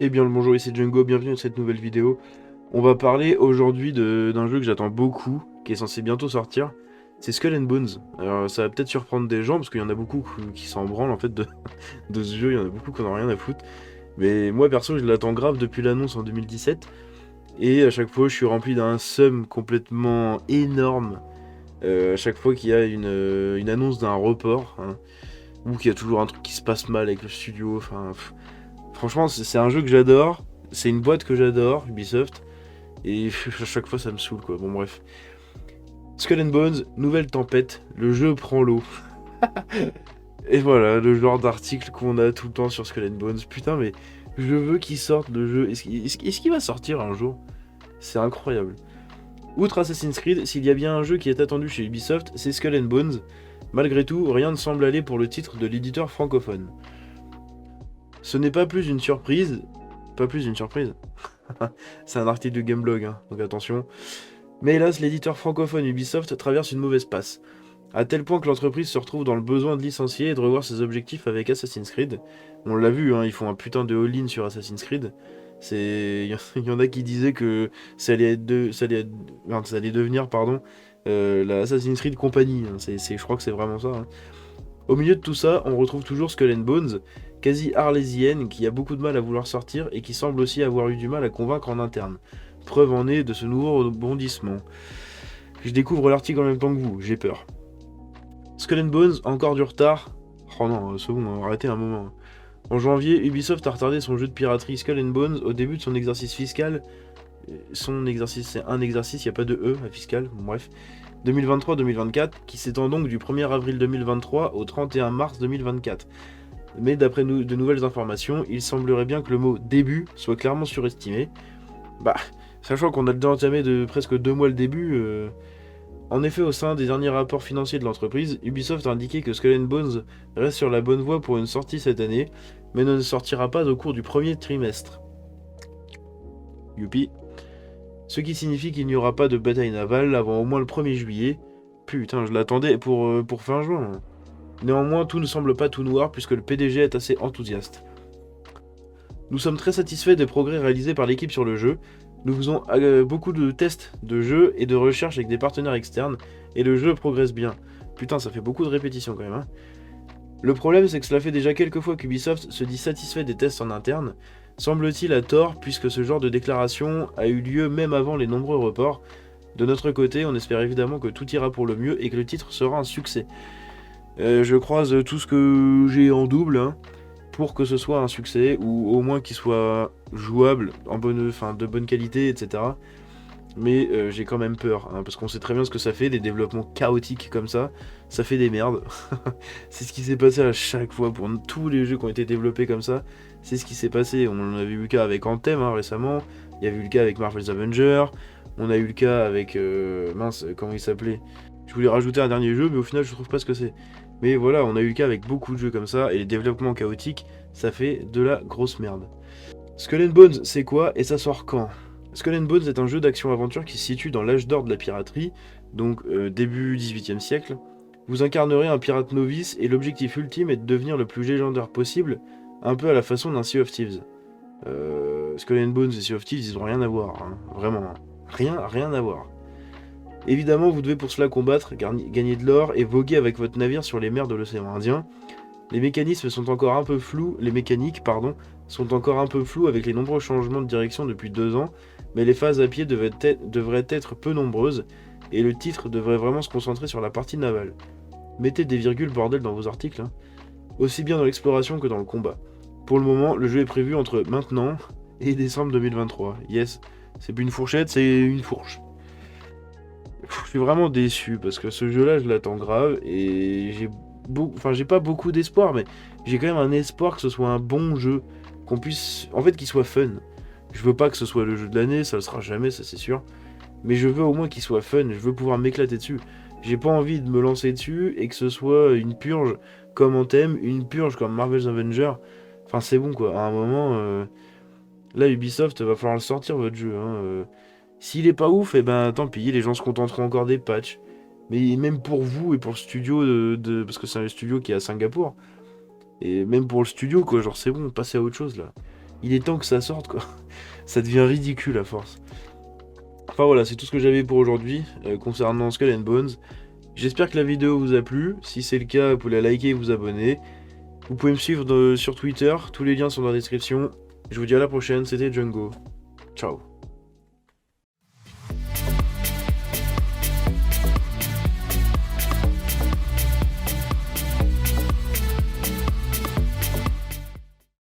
Eh bien le bonjour, ici Django, bienvenue dans cette nouvelle vidéo. On va parler aujourd'hui d'un jeu que j'attends beaucoup, qui est censé bientôt sortir. C'est Skull and Bones. Alors ça va peut-être surprendre des gens, parce qu'il y en a beaucoup qui s'en branlent en fait de ce jeu, il y en a beaucoup qui en ont rien à foutre. Mais moi perso je l'attends grave depuis l'annonce en 2017. Et à chaque fois je suis rempli d'un seum complètement énorme. À chaque fois qu'il y a une annonce d'un report, hein, ou qu'il y a toujours un truc qui se passe mal avec le studio, enfin... Franchement, c'est un jeu que j'adore. C'est une boîte que j'adore, Ubisoft. Et à chaque fois, ça me saoule, quoi. Bon, bref. Skull and Bones, nouvelle tempête. Le jeu prend l'eau. Et voilà, le genre d'article qu'on a tout le temps sur Skull and Bones. Putain, mais je veux qu'il sorte le jeu. Est-ce qu'il va sortir un jour? C'est incroyable. Outre Assassin's Creed, s'il y a bien un jeu qui est attendu chez Ubisoft, c'est Skull and Bones. Malgré tout, rien ne semble aller pour le titre de l'éditeur francophone. Ce n'est pas plus une surprise. Pas plus une surprise. C'est un article de Gameblog, hein, donc attention. Mais hélas, l'éditeur francophone Ubisoft traverse une mauvaise passe. À tel point que l'entreprise se retrouve dans le besoin de licencier et de revoir ses objectifs avec Assassin's Creed. On l'a vu, hein, ils font un putain de all-in sur Assassin's Creed. Il y en a qui disaient que ça allait devenir, pardon, la Assassin's Creed Company, hein. Je crois que c'est vraiment ça, hein. Au milieu de tout ça, on retrouve toujours Skull and Bones, quasi arlésienne, qui a beaucoup de mal à vouloir sortir et qui semble aussi avoir eu du mal à convaincre en interne. Preuve en est de ce nouveau rebondissement. Je découvre l'article en même temps que vous, j'ai peur. Skull and Bones, encore du retard. Oh non, c'est bon, arrêtez un moment. En janvier, Ubisoft a retardé son jeu de piraterie Skull and Bones au début de son exercice fiscal. Son exercice, c'est un exercice, il n'y a pas de E à fiscal, bon, bref. 2023-2024, qui s'étend donc du 1er avril 2023 au 31 mars 2024. Mais d'après de nouvelles informations, il semblerait bien que le mot début soit clairement surestimé. Bah, sachant qu'on a déjà entamé de presque 2 mois le début. En effet, au sein des derniers rapports financiers de l'entreprise, Ubisoft a indiqué que Skull and Bones reste sur la bonne voie pour une sortie cette année, mais ne sortira pas au cours du premier trimestre. Youpi. Ce qui signifie qu'il n'y aura pas de bataille navale avant au moins le 1er juillet. Putain, je l'attendais pour fin juin. Néanmoins, tout ne semble pas tout noir puisque le PDG est assez enthousiaste. Nous sommes très satisfaits des progrès réalisés par l'équipe sur le jeu. Nous faisons beaucoup de tests de jeu et de recherche avec des partenaires externes, et le jeu progresse bien. Putain, ça fait beaucoup de répétitions quand même, hein. Le problème, c'est que cela fait déjà quelques fois qu'Ubisoft se dit satisfait des tests en interne, semble-t-il à tort, puisque ce genre de déclaration a eu lieu même avant les nombreux reports. De notre côté, on espère évidemment que tout ira pour le mieux et que le titre sera un succès. Je croise tout ce que j'ai en double, hein, pour que ce soit un succès, ou au moins qu'il soit jouable, de bonne qualité, etc. Mais j'ai quand même peur, hein, parce qu'on sait très bien ce que ça fait, des développements chaotiques comme ça fait des merdes. C'est ce qui s'est passé à chaque fois pour tous les jeux qui ont été développés comme ça. C'est ce qui s'est passé. On en avait eu le cas avec Anthem, hein, récemment. Il y avait eu le cas avec Marvel's Avengers. On a eu le cas avec mince, comment il s'appelait? Je voulais rajouter un dernier jeu, mais au final je trouve pas ce que c'est. Mais voilà, on a eu le cas avec beaucoup de jeux comme ça, et les développements chaotiques, ça fait de la grosse merde. Skull and Bones, c'est quoi et ça sort quand? Skull and Bones est un jeu d'action-aventure qui se situe dans l'âge d'or de la piraterie, donc début 18e siècle. Vous incarnerez un pirate novice et l'objectif ultime est de devenir le plus légendaire possible, un peu à la façon d'un Sea of Thieves. Skull and Bones et Sea of Thieves, ils ont rien à voir, hein. Vraiment, hein. Rien à voir. Évidemment, vous devez pour cela combattre, gagner de l'or et voguer avec votre navire sur les mers de l'océan Indien. Les mécanismes sont encore un peu flous, les mécaniques, pardon, sont encore un peu floues avec les nombreux changements de direction depuis 2 ans, mais les phases à pied devraient être peu nombreuses, et le titre devrait vraiment se concentrer sur la partie navale. Mettez des virgules bordel dans vos articles, hein. Aussi bien dans l'exploration que dans le combat. Pour le moment, le jeu est prévu entre maintenant et décembre 2023. Yes, c'est plus une fourchette, c'est une fourche. Je suis vraiment déçu parce que ce jeu-là, je l'attends grave et j'ai pas beaucoup d'espoir, mais j'ai quand même un espoir que ce soit un bon jeu, qu'il soit fun. Je veux pas que ce soit le jeu de l'année, ça le sera jamais, ça c'est sûr. Mais je veux au moins qu'il soit fun, je veux pouvoir m'éclater dessus. J'ai pas envie de me lancer dessus et que ce soit une purge comme Anthem, une purge comme Marvel's Avengers. Enfin, c'est bon quoi, à un moment, là Ubisoft va falloir le sortir votre jeu, hein. S'il est pas ouf, et ben tant pis, les gens se contenteront encore des patchs. Mais même pour vous et pour le studio parce que c'est un studio qui est à Singapour. Et même pour le studio, quoi, genre c'est bon, passez à autre chose là. Il est temps que ça sorte, quoi. Ça devient ridicule à force. Enfin voilà, c'est tout ce que j'avais pour aujourd'hui concernant Skull and Bones. J'espère que la vidéo vous a plu. Si c'est le cas, vous pouvez la liker et vous abonner. Vous pouvez me suivre sur Twitter. Tous les liens sont dans la description. Je vous dis à la prochaine. C'était Django. Ciao.